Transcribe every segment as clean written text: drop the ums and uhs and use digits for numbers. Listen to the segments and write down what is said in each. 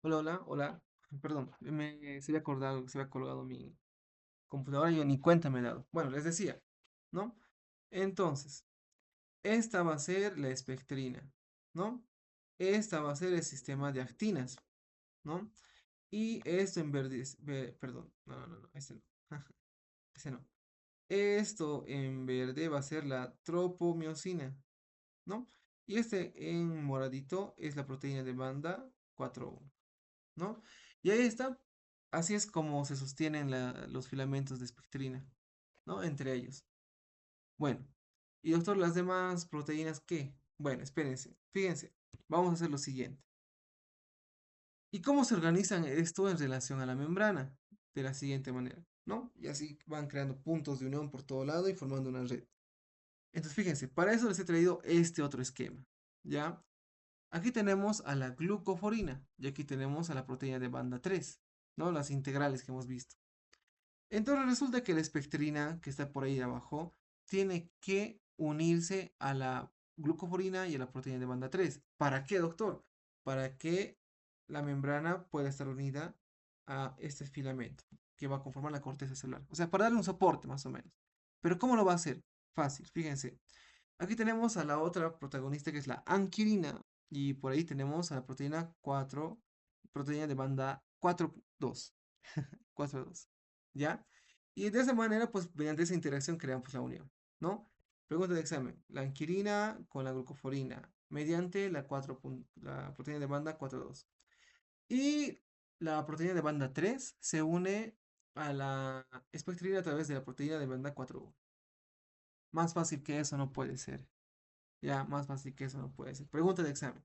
Hola, hola, hola. Perdón, se había colgado mi computadora y yo ni cuenta me he dado. Bueno, les decía, ¿no? Entonces, esta va a ser la espectrina, ¿no? Esta va a ser el sistema de actinas, ¿no? Y esto en verde, perdón, no, este no, ese no. Esto en verde va a ser la tropomiosina, ¿no? Y este en moradito es la proteína de banda 4 ¿no? Y ahí está. Así es como se sostienen los filamentos de espectrina, ¿no? Entre ellos. Bueno, y doctor, las demás proteínas, ¿qué? Bueno, espérense, fíjense, vamos a hacer lo siguiente. ¿Y cómo se organizan esto en relación a la membrana? De la siguiente manera, ¿no? Y así van creando puntos de unión por todo lado y formando una red. Entonces, fíjense, para eso les he traído este otro esquema, ¿ya? Aquí tenemos a la glucoforina y aquí tenemos a la proteína de banda 3, ¿no? Las integrales que hemos visto. Entonces resulta que la espectrina que está por ahí abajo tiene que unirse a la glucoforina y a la proteína de banda 3. ¿Para qué, doctor? Para que la membrana pueda estar unida a este filamento que va a conformar la corteza celular. O sea, para darle un soporte más o menos. Pero ¿cómo lo va a hacer? Fácil, fíjense. Aquí tenemos a la otra protagonista que es la anquilina y por ahí tenemos a la proteína 4, proteína de banda 4,2. 4,2. ¿Ya? Y de esa manera, pues mediante esa interacción creamos la unión, ¿no? Pregunta de examen. La anquilina con la glucoforina mediante la proteína de banda 4,2. Y la proteína de banda 3 se une a la espectrina a través de la proteína de banda 4,1. Más fácil que eso no puede ser. Ya, más fácil que eso no puede ser. Pregunta de examen,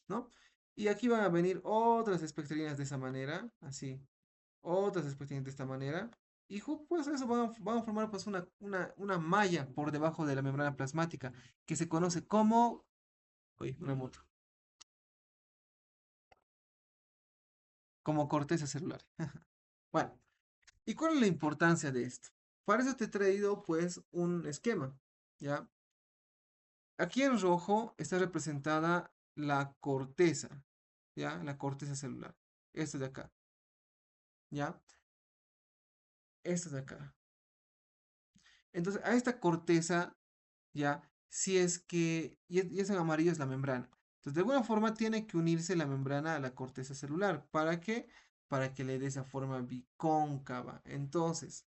¿no? Y aquí van a venir otras espectrinas de esa manera, así. Otras espectrinas de esta manera. Y pues eso van a formar pues una malla por debajo de la membrana plasmática que se conoce como... Uy, una moto. Como corteza celular. Bueno, ¿y cuál es la importancia de esto? Para eso te he traído pues un esquema, ¿ya? Aquí en rojo está representada la corteza, ¿ya? La corteza celular. Esto de acá, ¿ya? Esto de acá. Entonces, a esta corteza, ¿ya? Si es que, y es en amarillo es la membrana. Entonces, de alguna forma tiene que unirse la membrana a la corteza celular. ¿Para qué? Para que le dé esa forma bicóncava. Entonces,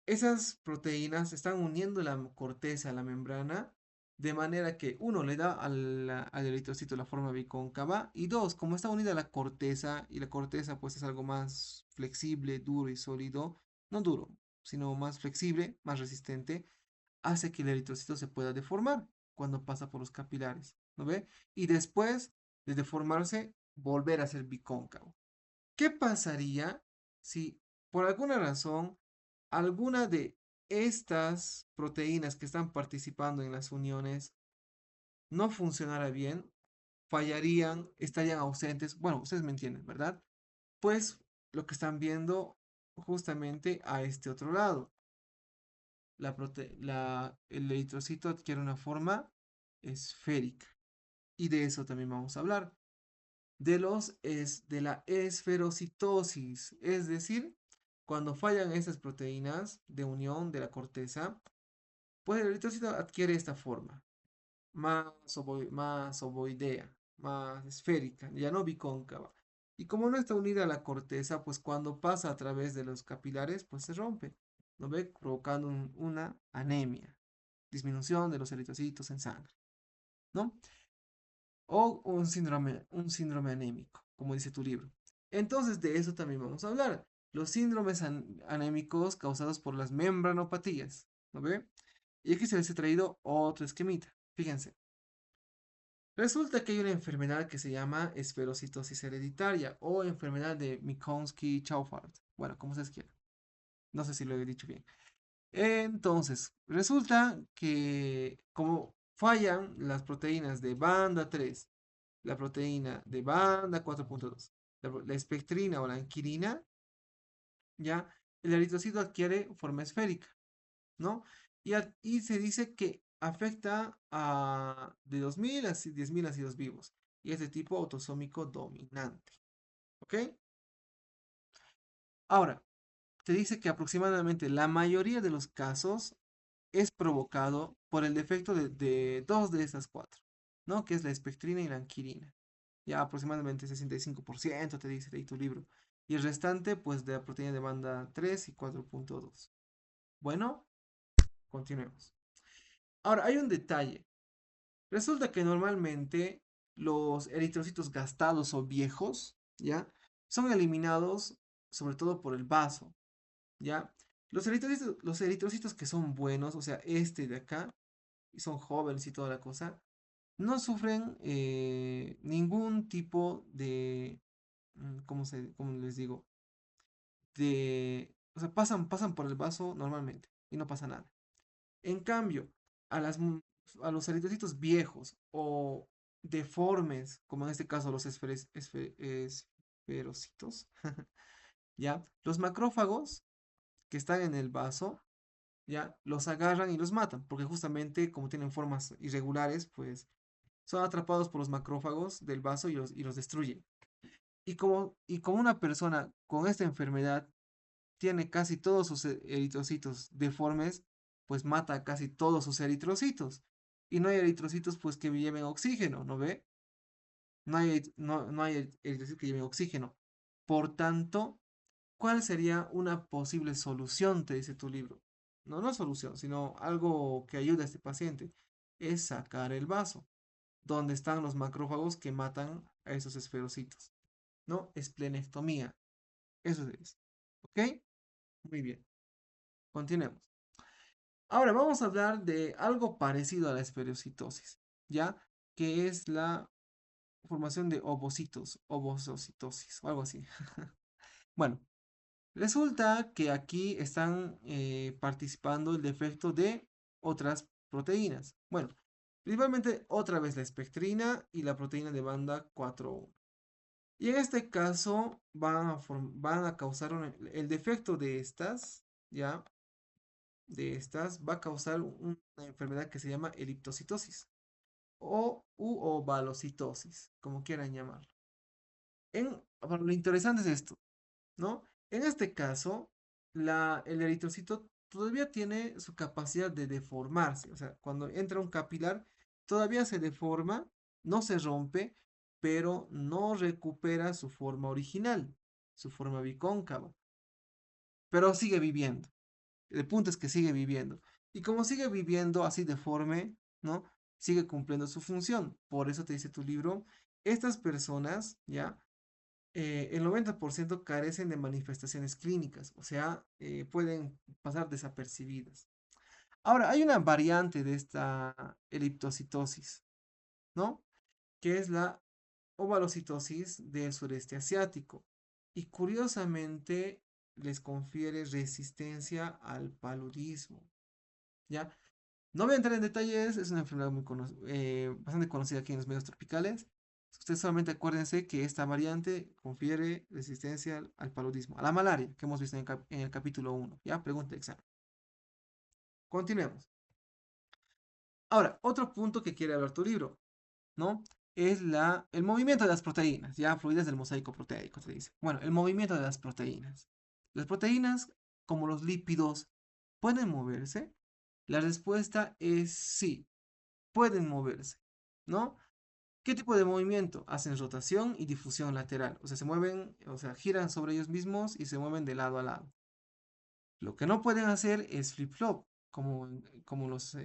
esas proteínas están uniendo la corteza a la membrana de manera que uno le da al eritrocito la forma bicóncava y dos, como está unida a la corteza y la corteza pues es algo más flexible, duro y sólido, no duro, sino más flexible, más resistente, hace que el eritrocito se pueda deformar cuando pasa por los capilares, ¿no ve? Y después de deformarse, volver a ser bicóncavo. ¿Qué pasaría si por alguna razón alguna de estas proteínas que están participando en las uniones no funcionara bien? Fallarían, estarían ausentes. Bueno, ustedes me entienden, ¿verdad? Pues lo que están viendo justamente a este otro lado. El eritrocito adquiere una forma esférica. Y de eso también vamos a hablar. De la esferocitosis, es decir, cuando fallan estas proteínas de unión de la corteza, pues el eritrocito adquiere esta forma, más ovoidea, más esférica, ya no bicóncava. Y como no está unida a la corteza, pues cuando pasa a través de los capilares, pues se rompe, ¿no ve? Provocando una anemia, disminución de los eritrocitos en sangre, ¿no? O un síndrome anémico, como dice tu libro. Entonces, de eso también vamos a hablar. Los síndromes anémicos causados por las membranopatías, ¿no ve? Y aquí se les he traído otro esquemita. Fíjense. Resulta que hay una enfermedad que se llama esferocitosis hereditaria o enfermedad de Mikonsky-Chaufard. Bueno, como se quiera. No sé si lo he dicho bien. Entonces, resulta que como fallan las proteínas de banda 3, la proteína de banda 4,2, la espectrina o la anquilina, ya el eritrocito adquiere forma esférica, ¿no? Y se dice que afecta a de 2000 a 10.000 ácidos vivos y es de tipo autosómico dominante. ¿Ok? Ahora, te dice que aproximadamente la mayoría de los casos es provocado por el defecto de dos de esas cuatro, ¿no? Que es la espectrina y la anquirina. Ya aproximadamente 65% te dice ahí tu libro. Y el restante, pues, de la proteína de banda 3 y 4.2. Bueno, continuemos. Ahora, hay un detalle. Resulta que normalmente los eritrocitos gastados o viejos, ¿ya? Son eliminados sobre todo por el vaso, ¿ya? Los eritrocitos que son buenos, o sea, este de acá, y son jóvenes y toda la cosa, no sufren ningún tipo de, cómo les digo? O sea, pasan por el vaso normalmente y no pasa nada. En cambio, a, las, a los eritrocitos viejos o deformes, como en este caso los esferocitos, ¿ya? Los macrófagos que están en el vaso, ¿ya? Los agarran y los matan, porque justamente como tienen formas irregulares, pues son atrapados por los macrófagos del vaso y los destruyen. Y como una persona con esta enfermedad tiene casi todos sus eritrocitos deformes, pues mata a casi todos sus eritrocitos. Y no hay eritrocitos pues que lleven oxígeno, ¿no ve? No hay eritrocitos que lleven oxígeno. Por tanto, ¿cuál sería una posible solución? Te dice tu libro. No, no solución, sino algo que ayude a este paciente. Es sacar el vaso, donde están los macrófagos que matan a esos esferocitos. ¿No? Esplenectomía. Eso es. ¿Ok? Muy bien. Continuemos. Ahora vamos a hablar de algo parecido a la esferocitosis, ¿ya? Que es la formación de ovocitos, ovocitosis o algo así. Bueno, resulta que aquí están participando el defecto de otras proteínas. Bueno, principalmente otra vez la espectrina y la proteína de banda 4. Y en este caso van a causar el defecto de estas, ¿ya? De estas va a causar una enfermedad que se llama eliptocitosis o u ovalocitosis, como quieran llamarlo. Bueno, lo interesante es esto, ¿no? En este caso, el eritrocito todavía tiene su capacidad de deformarse, o sea, cuando entra un capilar, todavía se deforma, no se rompe, pero no recupera su forma original, su forma bicóncava, pero sigue viviendo. El punto es que sigue viviendo. Y como sigue viviendo así deforme, ¿no? Sigue cumpliendo su función. Por eso te dice tu libro, estas personas, ¿ya? El 90% carecen de manifestaciones clínicas, o sea, pueden pasar desapercibidas. Ahora, hay una variante de esta eliptocitosis, ¿no? Que es la ovalocitosis del sureste asiático. Y curiosamente les confiere resistencia al paludismo. ¿Ya? No voy a entrar en detalles, es una enfermedad bastante conocida aquí en los medios tropicales. Ustedes solamente acuérdense que esta variante confiere resistencia al paludismo, a la malaria, que hemos visto en el capítulo 1. ¿Ya? Pregunta de examen. Continuemos. Ahora, otro punto que quiere hablar tu libro, ¿no? Es el movimiento de las proteínas, ya fluidez del mosaico proteico, se dice. Bueno, el movimiento de las proteínas. Las proteínas, como los lípidos, ¿pueden moverse? La respuesta es sí, pueden moverse, ¿no? ¿Qué tipo de movimiento? Hacen rotación y difusión lateral, o sea, se mueven, o sea, giran sobre ellos mismos y se mueven de lado a lado. Lo que no pueden hacer es flip-flop, como los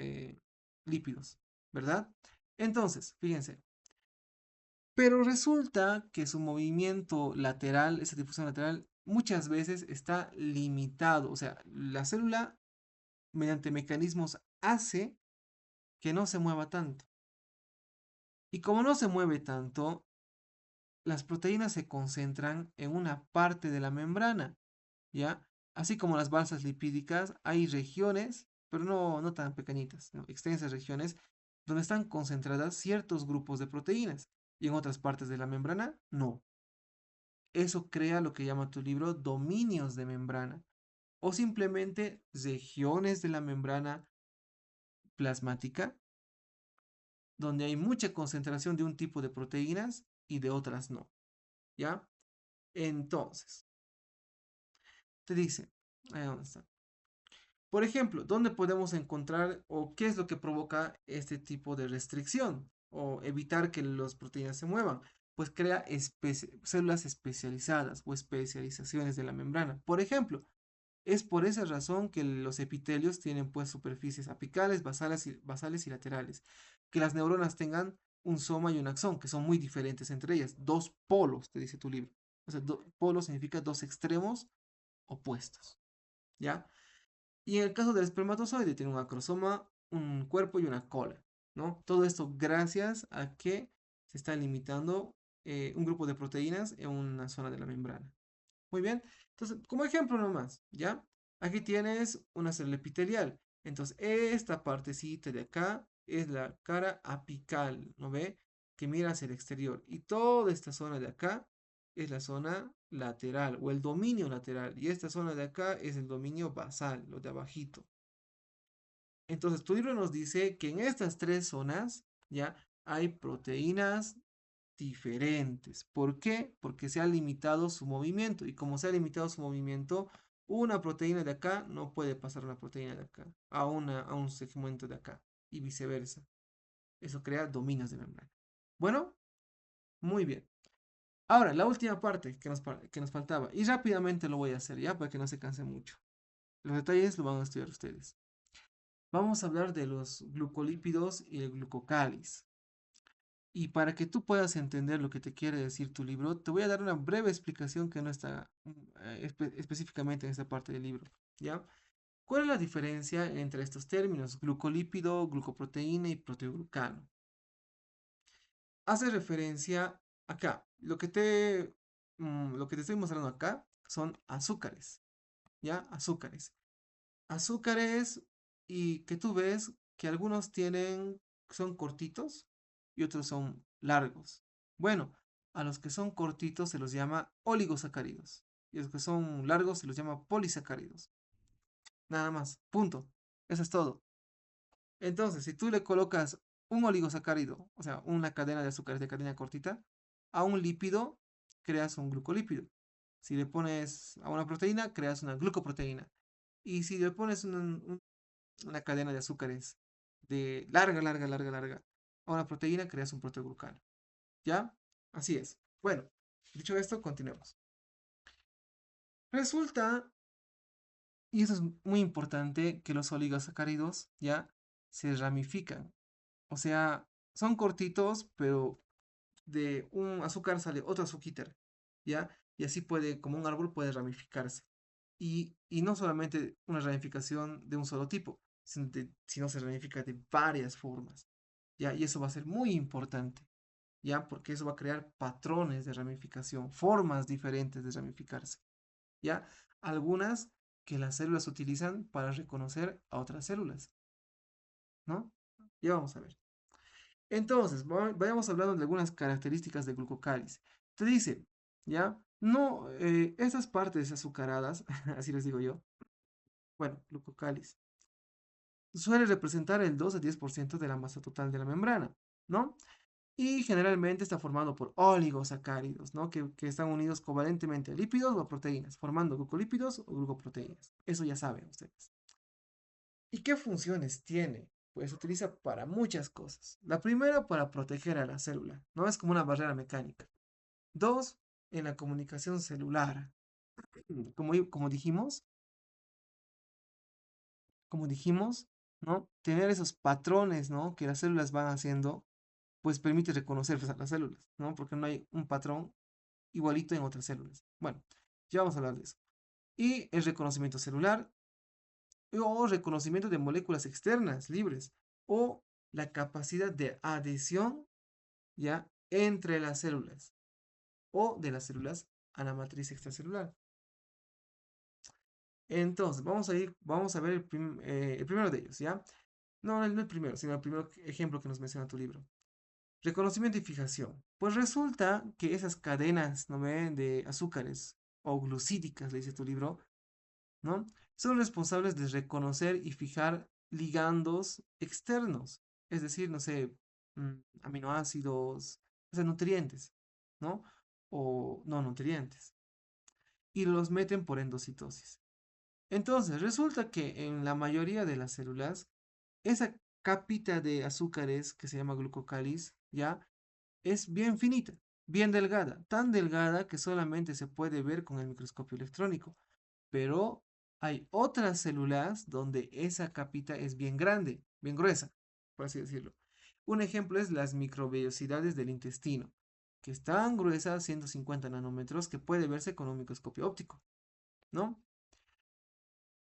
lípidos, ¿verdad? Entonces, fíjense, pero resulta que su movimiento lateral, esa difusión lateral, muchas veces está limitado, o sea, la célula, mediante mecanismos, hace que no se mueva tanto. Y como no se mueve tanto, las proteínas se concentran en una parte de la membrana, ¿ya? Así como las balsas lipídicas, hay regiones, pero no tan pequeñitas, ¿no? Extensas regiones, donde están concentradas ciertos grupos de proteínas, y en otras partes de la membrana, no. Eso crea lo que llama tu libro dominios de membrana, o simplemente regiones de la membrana plasmática, donde hay mucha concentración de un tipo de proteínas y de otras no, ¿ya? Entonces, te dice, ¿dónde está? Por ejemplo, ¿dónde podemos encontrar o qué es lo que provoca este tipo de restricción o evitar que las proteínas se muevan? Pues crea células especializadas o especializaciones de la membrana. Por ejemplo, es por esa razón que los epitelios tienen pues superficies apicales, basales y laterales. Que las neuronas tengan un soma y un axón, que son muy diferentes entre ellas. Dos polos, te dice tu libro. O sea, polos significa dos extremos opuestos. ¿Ya? Y en el caso del espermatozoide tiene un acrosoma, un cuerpo y una cola, ¿no? Todo esto gracias a que se está limitando un grupo de proteínas en una zona de la membrana. Muy bien. Entonces, como ejemplo nomás, ¿ya? Aquí tienes una célula epitelial. Entonces, esta partecita de acá es la cara apical, ¿no ve? Que mira hacia el exterior. Y toda esta zona de acá es la zona lateral o el dominio lateral. Y esta zona de acá es el dominio basal, lo de abajito. Entonces, tu libro nos dice que en estas tres zonas, ¿ya? Hay proteínas diferentes. ¿Por qué? Porque se ha limitado su movimiento. Y como se ha limitado su movimiento, una proteína de acá no puede pasar una proteína de acá a un segmento de acá. Y viceversa. Eso crea dominios de membrana. Bueno, muy bien. Ahora, la última parte que nos faltaba. Y rápidamente lo voy a hacer ya para que no se canse mucho. Los detalles lo van a estudiar ustedes. Vamos a hablar de los glucolípidos y el glucocáliz. Y para que tú puedas entender lo que te quiere decir tu libro, te voy a dar una breve explicación que no está específicamente en esta parte del libro, ¿ya? ¿Cuál es la diferencia entre estos términos? Glucolípido, glucoproteína y proteoglucano. Hace referencia acá. Lo que te estoy mostrando acá son azúcares, ¿ya? Azúcares. Azúcares y que tú ves que algunos son cortitos y otros son largos. Bueno, a los que son cortitos se los llama oligosacáridos y a los que son largos se los llama polisacáridos. Nada más, punto. Eso es todo. Entonces, si tú le colocas un oligosacárido, o sea, una cadena de azúcares de cadena cortita, a un lípido, creas un glucolípido. Si le pones a una proteína, creas una glucoproteína. Y si le pones una cadena de azúcares de larga, a una proteína, creas un proteoglucano. ¿Ya? Así es. Bueno, dicho esto, continuemos. Resulta, y eso es muy importante, que los oligosacáridos ya se ramifican. O sea, son cortitos, pero de un azúcar sale otro azúcar, ¿ya? Y así puede, como un árbol, puede ramificarse. Y no solamente una ramificación de un solo tipo, sino se ramifica de varias formas, ¿ya? Y eso va a ser muy importante, ¿ya? Porque eso va a crear patrones de ramificación, formas diferentes de ramificarse, ¿ya? Algunas que las células utilizan para reconocer a otras células, ¿no? Ya vamos a ver. Entonces, vayamos hablando de algunas características del glucocáliz. Te dice, ¿ya? No, esas partes azucaradas, así les digo yo, bueno, glucocáliz, suele representar el 2 a 10% de la masa total de la membrana, ¿no? Y generalmente está formado por oligosacáridos, ¿no? Que están unidos covalentemente a lípidos o a proteínas, formando glucolípidos o glucoproteínas. Eso ya saben ustedes. ¿Y qué funciones tiene? Pues se utiliza para muchas cosas. La primera, para proteger a la célula, ¿no? Es como una barrera mecánica. Dos, en la comunicación celular. Como dijimos, ¿no? Tener esos patrones, ¿no? Que las células van haciendo, pues permite reconocer pues, a las células, ¿no? Porque no hay un patrón igualito en otras células. Bueno, ya vamos a hablar de eso. Y el reconocimiento celular o reconocimiento de moléculas externas libres o la capacidad de adhesión ya entre las células o de las células a la matriz extracelular. Entonces, vamos a ver el primero de ellos, ¿ya? No, no el primero, sino el primer ejemplo que nos menciona tu libro. Reconocimiento y fijación. Pues resulta que esas cadenas, ¿no ven? De azúcares o glucídicas, le dice tu libro, ¿no? Son responsables de reconocer y fijar ligandos externos, es decir, no sé, aminoácidos, o sea, nutrientes, ¿no? O no nutrientes. y los meten por endocitosis. Entonces, resulta que en la mayoría de las células, esa capita de azúcares que se llama glucocáliz, ya es bien finita, bien delgada, tan delgada que solamente se puede ver con el microscopio electrónico. Pero hay otras células donde esa capita es bien grande, bien gruesa, por así decirlo. Un ejemplo es las microvellosidades del intestino, que es tan gruesa, 150 nanómetros, que puede verse con un microscopio óptico, ¿no?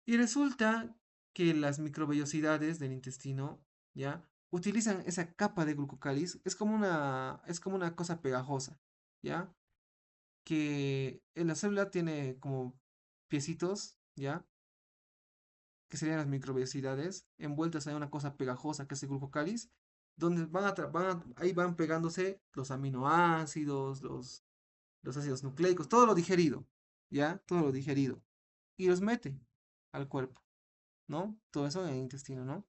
Y resulta que las microvellosidades del intestino, ¿ya? Utilizan esa capa de glucocáliz, es como una cosa pegajosa, ¿ya? Que en la célula tiene como piecitos, ¿ya? Que serían las microvellosidades, envueltas en una cosa pegajosa que es el glucocáliz, donde ahí van pegándose los aminoácidos, los ácidos nucleicos, todo lo digerido, ¿ya? Todo lo digerido. Y los mete al cuerpo, ¿no? Todo eso en el intestino, ¿no?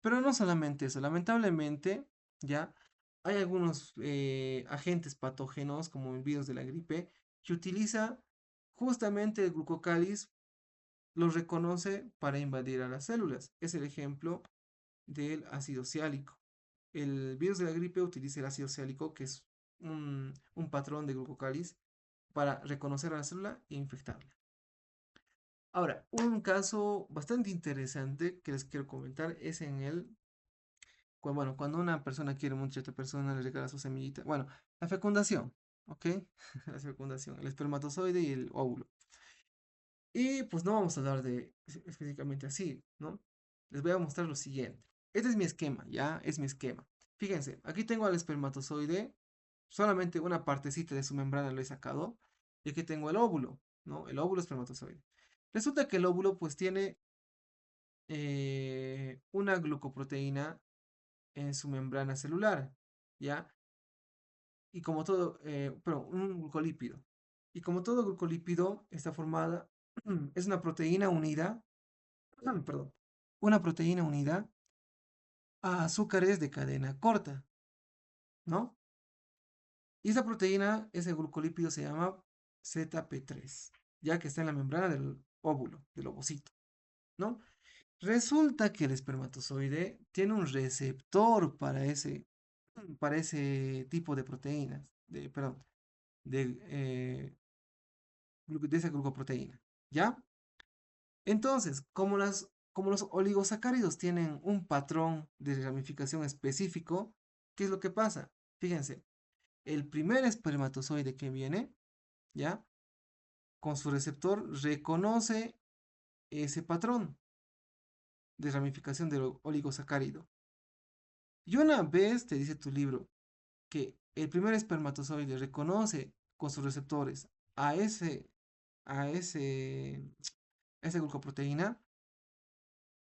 Pero no solamente eso, lamentablemente, ¿ya? Hay algunos agentes patógenos, como el virus de la gripe, que utiliza justamente el glucocáliz, lo reconoce para invadir a las células. Es el ejemplo del ácido ciálico. El virus de la gripe utiliza el ácido ciálico, que es un patrón de glucocáliz, para reconocer a la célula e infectarla. Ahora, un caso bastante interesante que les quiero comentar es cuando una persona quiere mucho a otra persona, le regala su semillita. Bueno, la fecundación, ¿ok? La fecundación, el espermatozoide y el óvulo. Y pues no vamos a hablar de específicamente así, ¿no? Les voy a mostrar lo siguiente. Este es mi esquema, ¿ya? Es mi esquema. Fíjense, aquí tengo al espermatozoide, solamente una partecita de su membrana lo he sacado. Y aquí tengo el óvulo, ¿no? El óvulo espermatozoide. Resulta que el óvulo pues tiene una glucoproteína en su membrana celular, ¿ya? Y como todo, pero un glucolípido. Y como todo glucolípido está formada, es una proteína unida, perdón, una proteína unida a azúcares de cadena corta, ¿no? Y esa proteína, ese glucolípido se llama ZP3, ya que está en la membrana del óvulo, del ovocito, ¿no? Resulta que el espermatozoide tiene un receptor para ese tipo de proteínas, perdón, de esa glucoproteína, ¿ya? Entonces, como los oligosacáridos tienen un patrón de ramificación específico, ¿qué es lo que pasa? Fíjense, el primer espermatozoide que viene, ¿ya? Con su receptor reconoce ese patrón de ramificación del oligosacárido. Y una vez te dice tu libro que el primer espermatozoide reconoce con sus receptores a ese, a ese, a esa glucoproteína,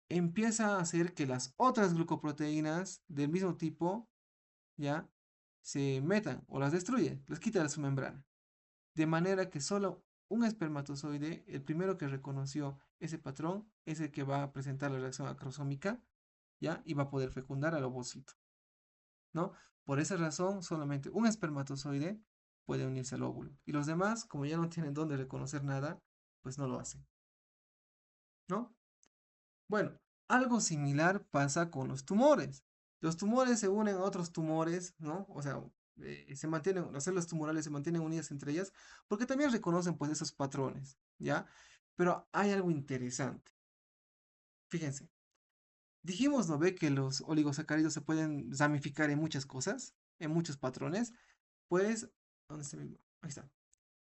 empieza a hacer que las otras glucoproteínas del mismo tipo, ya, se metan o las destruye, las quita de su membrana. De manera que solo un espermatozoide, el primero que reconoció ese patrón, es el que va a presentar la reacción acrosómica, ya, y va a poder fecundar al ovocito, ¿no? Por esa razón, solamente un espermatozoide puede unirse al óvulo. Y los demás, como ya no tienen dónde reconocer nada, pues no lo hacen, ¿no? Bueno, algo similar pasa con los tumores. Los tumores se unen a otros tumores, ¿no? O sea, las células tumorales se mantienen unidas entre ellas porque también reconocen pues esos patrones, ¿ya? Pero hay algo interesante. Fíjense, dijimos, ¿no ve que los oligosacáridos se pueden ramificar en muchas cosas, en muchos patrones? Pues, ¿dónde está Ahí está.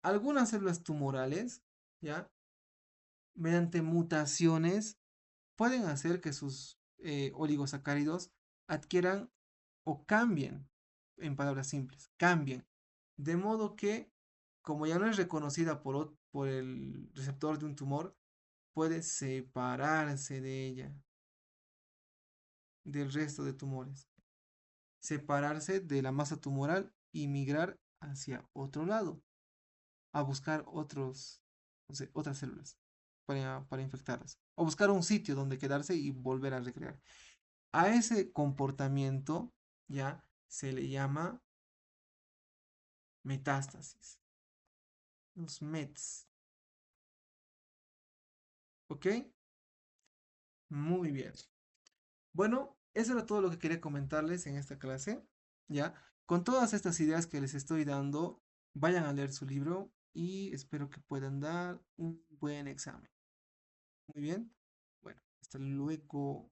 Algunas células tumorales, ¿ya? Mediante mutaciones pueden hacer que sus oligosacáridos adquieran o cambien, en palabras simples, cambien. De modo que, como ya no es reconocida por el receptor de un tumor, puede separarse de ella, del resto de tumores. Separarse de la masa tumoral y migrar hacia otro lado, a buscar no sé, otras células para infectarlas. O buscar un sitio donde quedarse y volver a recrear. A ese comportamiento ya se le llama metástasis, los METs. ¿Ok? Muy bien. Bueno, eso era todo lo que quería comentarles en esta clase, ¿ya? Con todas estas ideas que les estoy dando, vayan a leer su libro y espero que puedan dar un buen examen. Muy bien. Bueno, hasta luego.